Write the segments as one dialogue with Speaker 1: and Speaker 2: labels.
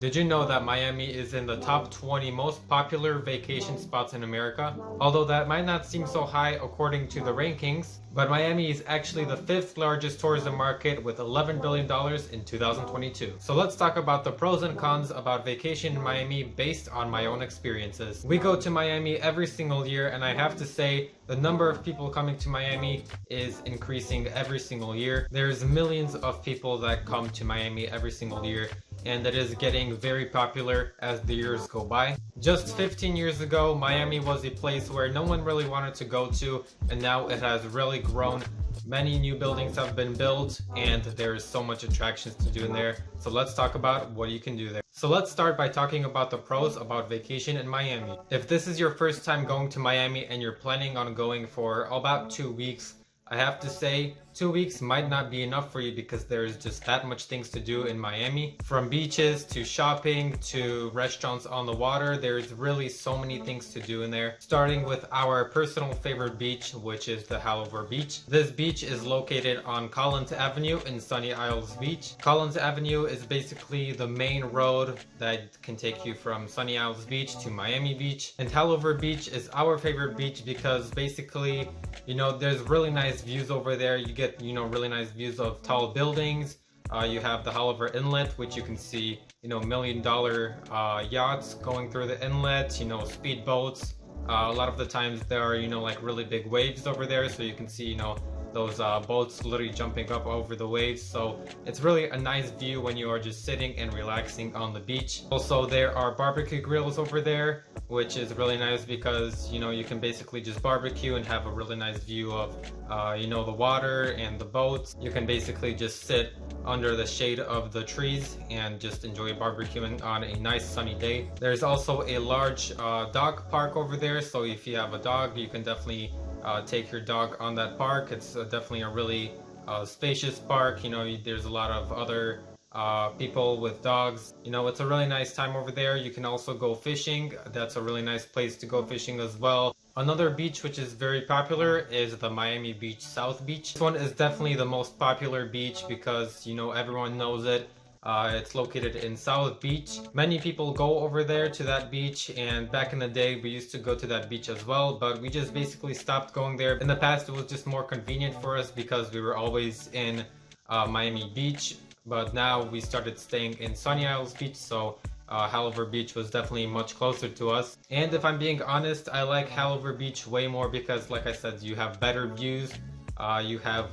Speaker 1: Did you know that Miami is in the top 20 most popular vacation spots in America? Although that might not seem so high according to the rankings, but Miami is actually the fifth largest tourism market with $11 billion in 2022. So let's talk about the pros and cons about vacation in Miami based on my own experiences. We go to Miami every single year, and I have to say the number of people coming to Miami is increasing every single year. There's millions of people that come to Miami every single year, and it is getting very popular as the years go by. Just 15 years ago, Miami was a place where no one really wanted to go to, and now it has really grown. Many new buildings have been built, and there is so much attractions to do in there. So let's talk about what you can do there. So let's start by talking about the pros about vacation in Miami. If this is your first time going to Miami and you're planning on going for about 2 weeks, I have to say 2 weeks might not be enough for you because there's just that much things to do in Miami. From beaches to shopping to restaurants on the water, there's really so many things to do in there. Starting with our personal favorite beach, which is the Haulover Beach. This beach is located on Collins Avenue in Sunny Isles Beach. Collins Avenue is basically the main road that can take you from Sunny Isles Beach to Miami Beach. And Haulover Beach is our favorite beach because basically, there's really nice views over there. You get, really nice views of tall buildings. You have the Haulover Inlet, which you can see, $1 million yachts going through the inlet, speedboats. A lot of the times there are, like really big waves over there, so you can see, those boats literally jumping up over the waves. So it's really a nice view when you are just sitting and relaxing on the beach. Also, there are barbecue grills over there, which is really nice because you can basically just barbecue and have a really nice view of the water and the boats. You can basically just sit under the shade of the trees and just enjoy barbecuing on a nice sunny day. There's also a large dog park over there, so if you have a dog, you can definitely take your dog on that park. It's definitely a really spacious park. There's a lot of other people with dogs. It's a really nice time over there. You can also go fishing. That's a really nice place to go fishing as well. Another beach which is very popular is the Miami Beach South Beach. This one is definitely the most popular beach because everyone knows it. It's located in South Beach. Many people go over there to that beach, and back in the day we used to go to that beach as well, but we just basically stopped going there. In the past it was just more convenient for us because we were always in Miami Beach, but now we started staying in Sunny Isles Beach, so Haulover Beach was definitely much closer to us. And if I'm being honest, I like Haulover Beach way more because, like I said, you have better views. You have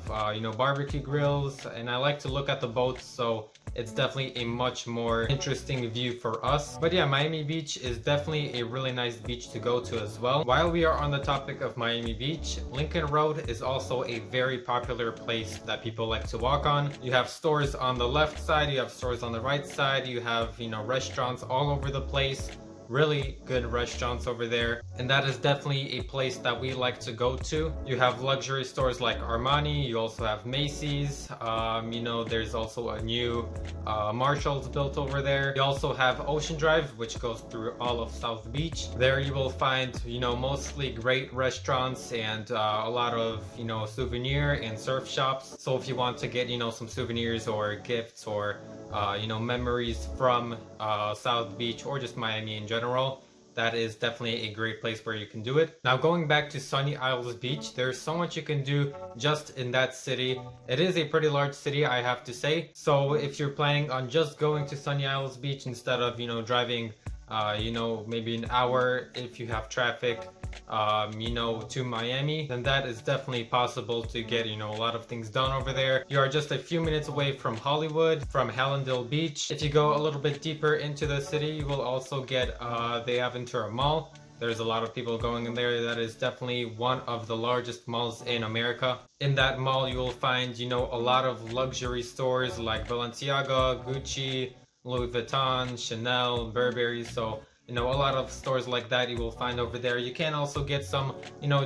Speaker 1: barbecue grills, and I like to look at the boats, so it's definitely a much more interesting view for us. But yeah, Miami Beach is definitely a really nice beach to go to as well. While we are on the topic of Miami Beach, Lincoln Road is also a very popular place that people like to walk on. You have stores on the left side, you have stores on the right side, you have restaurants all over the place. Really good restaurants over there, and that is definitely a place that we like to go to. You have luxury stores like Armani, you also have Macy's, there's also a new Marshalls built over there. You also have Ocean Drive, which goes through all of South Beach. There you will find mostly great restaurants and a lot of souvenir and surf shops. So if you want to get some souvenirs or gifts or memories from South Beach or just Miami in general, that is definitely a great place where you can do it. Now, going back to Sunny Isles Beach, there's so much you can do just in that city. It is a pretty large city, I have to say. So if you're planning on just going to Sunny Isles Beach instead of driving maybe an hour if you have traffic to Miami, then that is definitely possible to get a lot of things done over there. You are just a few minutes away from Hollywood, from Hallandale Beach. If you go a little bit deeper into the city, you will also get the Aventura Mall. There's a lot of people going in there. That is definitely one of the largest malls in America. In that mall you will find a lot of luxury stores like Balenciaga, Gucci, Louis Vuitton, Chanel, Burberry. So a lot of stores like that you will find over there. You can also get some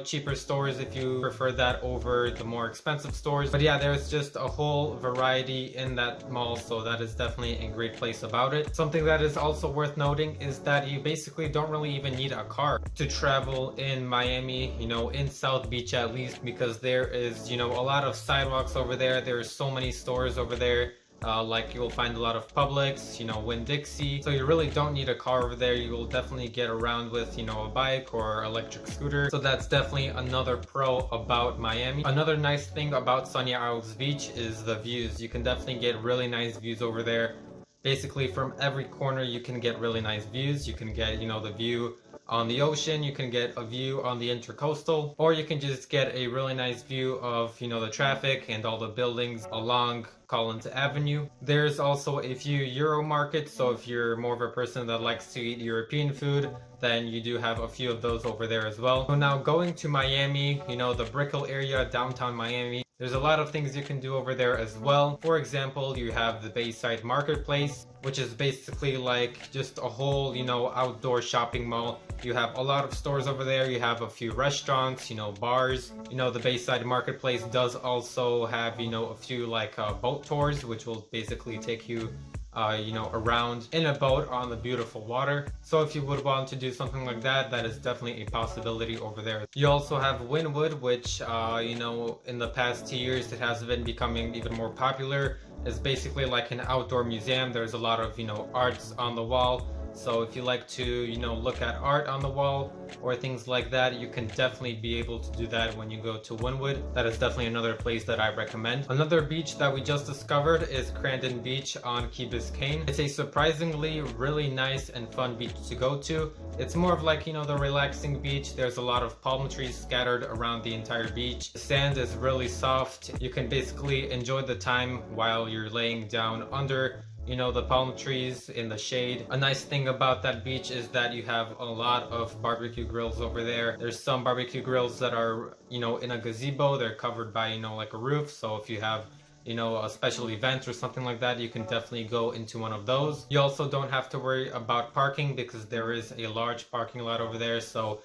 Speaker 1: cheaper stores if you prefer that over the more expensive stores. But yeah, there's just a whole variety in that mall, so that is definitely a great place about it. Something that is also worth noting is that you basically don't really even need a car to travel in Miami, in South Beach at least, because there is a lot of sidewalks over there. There are so many stores over there. Like you'll find a lot of Publix, Winn-Dixie. So you really don't need a car over there. You will definitely get around with, a bike or electric scooter. So that's definitely another pro about Miami. Another nice thing about Sunny Isles Beach is the views. You can definitely get really nice views over there. Basically from every corner you can get really nice views. You can get, the view on the ocean, you can get a view on the intercoastal, or you can just get a really nice view of, the traffic and all the buildings along Collins Avenue. There's also a few Euro markets, so if you're more of a person that likes to eat European food, then you do have a few of those over there as well. So now going to Miami, the Brickell area, downtown Miami, there's a lot of things you can do over there as well. For example, you have the Bayside Marketplace, which is basically like just a whole, outdoor shopping mall. You have a lot of stores over there. You have a few restaurants, bars. The Bayside Marketplace does also have, a few like boat tours, which will basically take you around in a boat on the beautiful water. So if you would want to do something like that, that is definitely a possibility over there. You also have Wynwood, which, in the past 2 years, it has been becoming even more popular. It's basically like an outdoor museum. There's a lot of, arts on the wall. So if you like to, look at art on the wall or things like that, you can definitely be able to do that when you go to Wynwood. That is definitely another place that I recommend. Another beach that we just discovered is Crandon Beach on Key Biscayne. It's a surprisingly really nice and fun beach to go to. It's more of like, the relaxing beach. There's a lot of palm trees scattered around the entire beach. The sand is really soft. You can basically enjoy the time while you're laying down under the palm trees in the shade. A nice thing about that beach is that you have a lot of barbecue grills over there. There's some barbecue grills that are, in a gazebo. They're covered by, like a roof. So if you have, a special event or something like that, you can definitely go into one of those. You also don't have to worry about parking because there is a large parking lot over there. So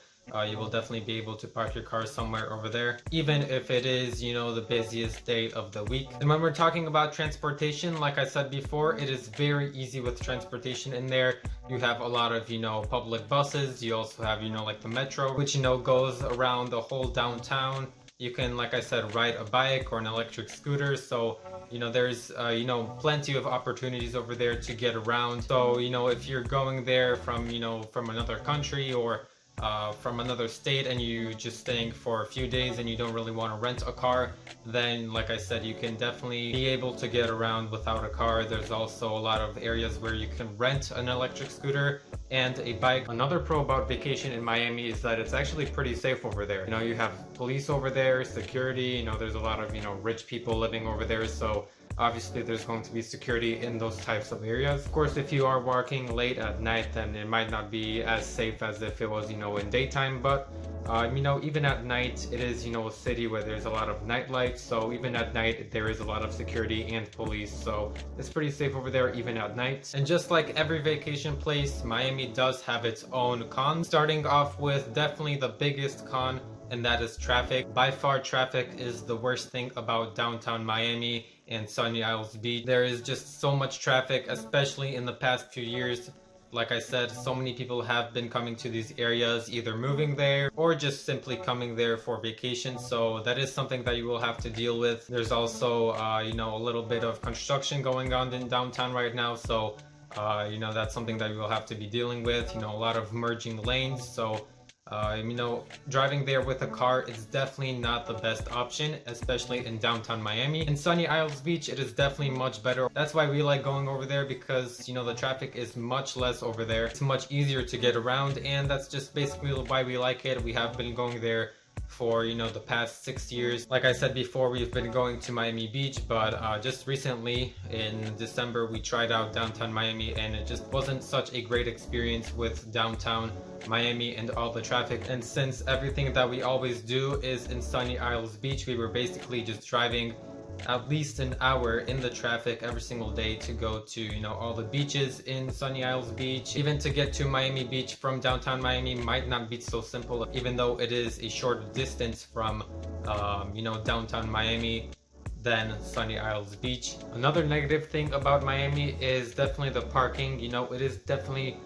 Speaker 1: you will definitely be able to park your car somewhere over there, even if it is, the busiest day of the week. And when we're talking about transportation, like I said before, it is very easy with transportation in there. You have a lot of, public buses. You also have, like the metro, which, goes around the whole downtown. You can, like I said, ride a bike or an electric scooter. So, there's, plenty of opportunities over there to get around. So, if you're going there from, from another country or from another state and you just staying for a few days and you don't really want to rent a car, then like I said, you can definitely be able to get around without a car. There's also a lot of areas where you can rent an electric scooter and a bike. Another pro about vacation in Miami is that it's actually pretty safe over there. You have police over there, security, there's a lot of, rich people living over there. So obviously there's going to be security in those types of areas. Of course, if you are working late at night, then it might not be as safe as if it was, in daytime. But, even at night, it is, a city where there's a lot of night lights. So even at night, there is a lot of security and police. So it's pretty safe over there, even at night. And just like every vacation place, Miami does have its own cons. Starting off with definitely the biggest con, and that is traffic. By far, traffic is the worst thing about downtown Miami and Sunny Isles Beach. There is just so much traffic, especially in the past few years. Like I said, so many people have been coming to these areas, either moving there or just simply coming there for vacation. So that is something that you will have to deal with. There's also, a little bit of construction going on in downtown right now. So, that's something that you will have to be dealing with. A lot of merging lanes. So, driving there with a car is definitely not the best option, especially in downtown Miami. In Sunny Isles Beach, it is definitely much better. That's why we like going over there, because, the traffic is much less over there. It's much easier to get around, and that's just basically why we like it. We have been going there for the past 6 years. Like I said before, we've been going to Miami Beach, but just recently in December we tried out downtown Miami, and it just wasn't such a great experience with downtown Miami and all the traffic. And since everything that we always do is in Sunny Isles Beach, we were basically just driving at least an hour in the traffic every single day to go to all the beaches in Sunny Isles Beach. Even to get to Miami Beach from downtown Miami might not be so simple, even though it is a short distance from downtown Miami than Sunny Isles Beach. Another negative thing about Miami is definitely the parking. It is definitely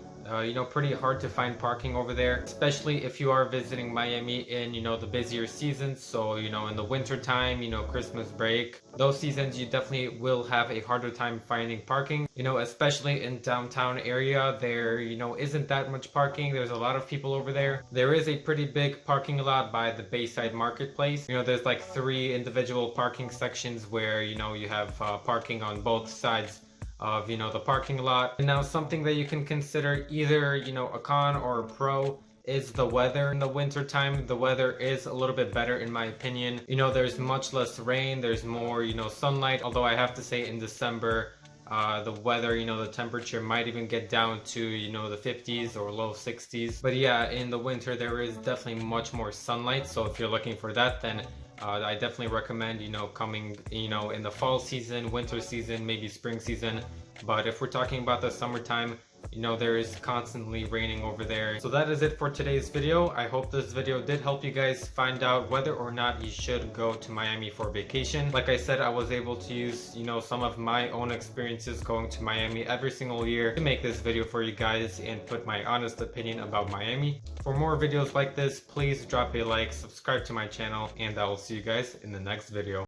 Speaker 1: You know, pretty hard to find parking over there, especially if you are visiting Miami in, you know, the busier seasons. So, you know, in the winter time, you know, Christmas break, those seasons, you definitely will have a harder time finding parking. You know, especially in downtown area, there, you know, isn't that much parking. There's a lot of people over there. There is a pretty big parking lot by the Bayside Marketplace. You know, there's like 3 individual parking sections where, you know, you have parking on both sides of, you know, the parking lot. And now something that you can consider, either, you know, a con or a pro, is the weather. In the winter time, the weather is a little bit better in my opinion. You know, there's much less rain, there's more, you know, sunlight, although I have to say in December, the weather, you know, the temperature might even get down to, you know, the 50s or low 60s. But yeah, in the winter there is definitely much more sunlight, so if you're looking for that, then I definitely recommend, you know, coming, you know, in the fall season, winter season, maybe spring season. But if we're talking about the summertime, you know, there is constantly raining over there. So that is it for today's video. I hope this video did help you guys find out whether or not you should go to Miami for vacation. Like I said, I was able to use, you know, some of my own experiences going to Miami every single year to make this video for you guys and put my honest opinion about Miami. For more videos like this, please drop a like, subscribe to my channel, and I will see you guys in the next video.